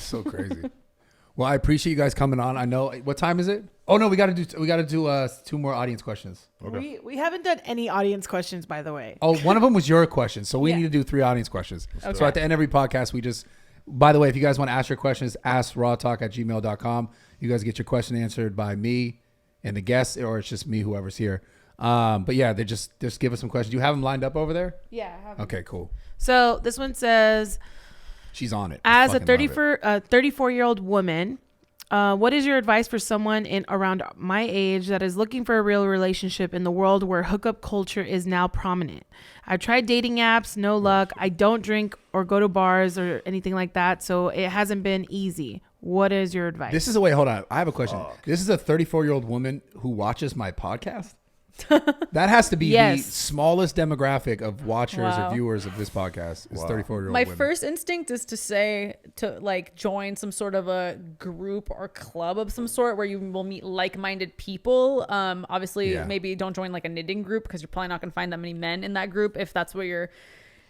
so crazy. Well, I appreciate you guys coming on. I know what time is it? Oh no, we got to do 2 more audience questions. Okay. We haven't done any audience questions, by the way. Oh, one of them was your question, so we need to do 3 audience questions. Okay. So at the end of every podcast, we just. By the way, if you guys want to ask your questions, ask rawtalk@gmail.com. You guys get your question answered by me and the guests, or it's just me, whoever's here. But yeah, they just give us some questions. Do you have them lined up over there? Yeah, I have them. Okay, cool. So this one says. She's on it. As a 34-year-old woman, what is your advice for someone in around my age that is looking for a real relationship in the world where hookup culture is now prominent? I've tried dating apps, no luck. I don't drink or go to bars or anything like that, so it hasn't been easy. What is your advice? This is a way. Hold on. I have a question. This is a 34-year-old woman who watches my podcast? That has to be the smallest demographic of watchers or viewers of this podcast is 34-year-old My women. first instinct is to say to like join some sort of a group or club of some sort where you will meet like-minded people. Obviously, maybe don't join like a knitting group because you're probably not going to find that many men in that group if that's what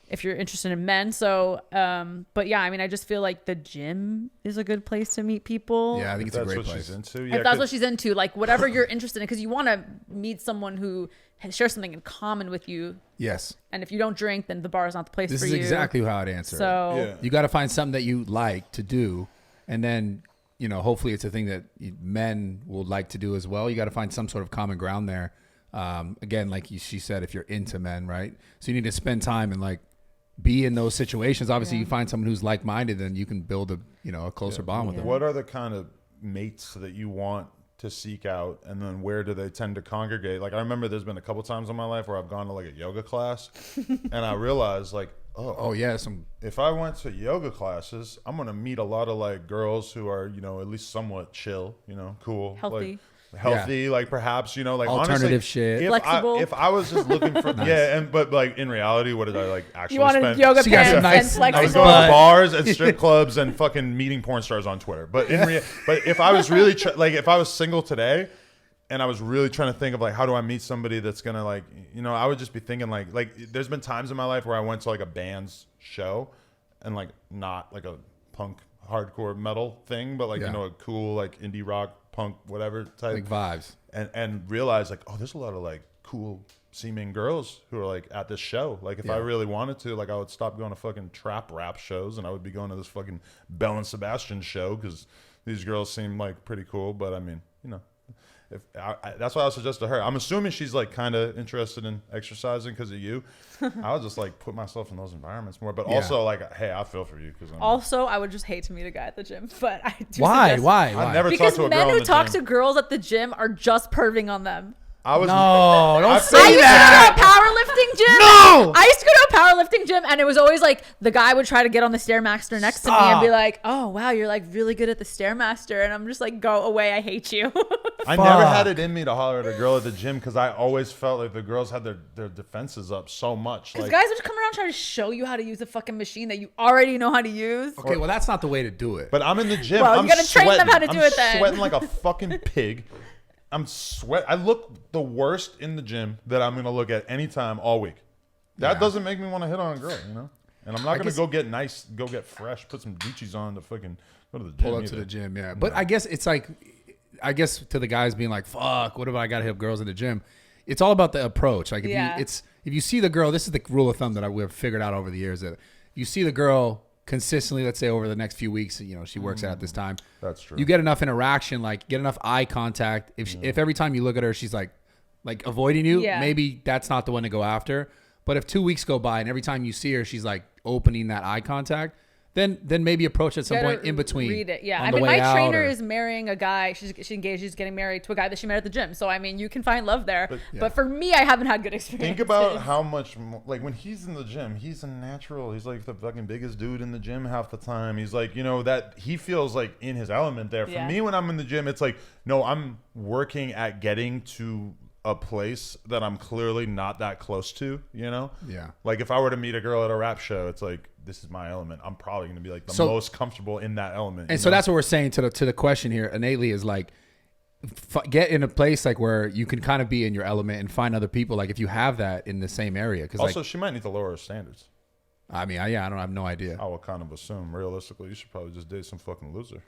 if you're interested in men. So, but yeah, I mean, I just feel like the gym is a good place to meet people. Yeah, I think it's a great place. If that's what she's into, like whatever you're interested in, because you want to meet someone who shares something in common with you. Yes. And if you don't drink, then the bar is not the place for you. This is exactly how I'd answer it. You got to find something that you like to do. And then, hopefully it's a thing that men will like to do as well. You got to find some sort of common ground there. Again, like she said, if you're into men, right? So you need to spend time and like, be in those situations. Obviously, you find someone who's like-minded, then you can build a closer bond with them. What are the kind of mates that you want to seek out, and then where do they tend to congregate? Like I remember there's been a couple times in my life where I've gone to like a yoga class, and I realized like, if I went to yoga classes, I'm gonna meet a lot of like girls who are at least somewhat chill, cool, healthy, like perhaps like alternative honestly, shit, flexible. If I was just looking for but like in reality, what did I like actually you wanted spend? yoga pants and flexible. I was going to bars and strip clubs and fucking meeting porn stars on Twitter. But but if I was really if I was single today, and I was really trying to think of like how do I meet somebody that's gonna like I would just be thinking like there's been times in my life where I went to like a band's show, and like not like a punk hardcore metal thing, but like a cool like indie rock punk whatever type like vibes, and realize like there's a lot of like cool seeming girls who are like at this show. Like if I really wanted to, like I would stop going to fucking trap rap shows and I would be going to this fucking Belle and Sebastian show because these girls seem like pretty cool. But I mean if that's what I would suggest to her. I'm assuming she's like kind of interested in exercising because of you. I'll just like put myself in those environments more. But also like, hey, I feel for you because I would just hate to meet a guy at the gym. But I do. Why? I never because talked to a girl men who in the talk gym. to girls at the gym are just perving on them. Don't say that. I used to go to a powerlifting gym. No! I used to go to a powerlifting gym, and it was always like the guy would try to get on the Stairmaster next to me and be like, "Oh wow, you're like really good at the Stairmaster," and I'm just like, "Go away, I hate you." I never had it in me to holler at a girl at the gym because I always felt like the girls had their defenses up so much. Because guys would come around trying to show you how to use a fucking machine that you already know how to use. Okay, well that's not the way to do it. But I'm in the gym. Well, I'm you gotta train them how to do it then. I'm sweating like a fucking pig. I look the worst in the gym that I'm gonna look at anytime all week. That doesn't make me want to hit on a girl, And I'm not gonna go get nice, go get fresh, put some Gucci's on to fucking go to the gym. Pull up to the gym, yeah. But I guess it's like, to the guys being like, "Fuck, what if I gotta hit girls in the gym?" It's all about the approach. Like if you see the girl, this is the rule of thumb that we've figured out over the years that if you see the girl consistently, let's say over the next few weeks, she works out at this time. That's true. You get enough interaction, like get enough eye contact. If every time you look at her, she's like avoiding you, maybe that's not the one to go after. But if 2 weeks go by and every time you see her, she's like opening that eye contact, then maybe approach at some point in between. Read it, yeah. I mean, my trainer is marrying a guy. She's engaged. She's getting married to a guy that she met at the gym. So I mean, you can find love there. But for me, I haven't had good experiences. Think about how much like when he's in the gym, he's a natural. He's like the fucking biggest dude in the gym half the time. He's like that he feels like in his element there. For me, when I'm in the gym, it's like no, I'm working at getting to a place that I'm clearly not that close to, Yeah. Like if I were to meet a girl at a rap show, it's like, this is my element. I'm probably going to be like the most comfortable in that element. And so that's what we're saying to the question here innately is like, get in a place like where you can kind of be in your element and find other people. Like if you have that in the same area. Cause also she might need to lower her standards. I mean, I don't have no idea. I would kind of assume, realistically, you should probably just date some fucking loser.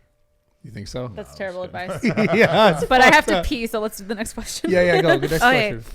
You think so? That's terrible advice. Yeah. But I have to pee, so let's do the next question. Yeah, go. Good next Okay. question.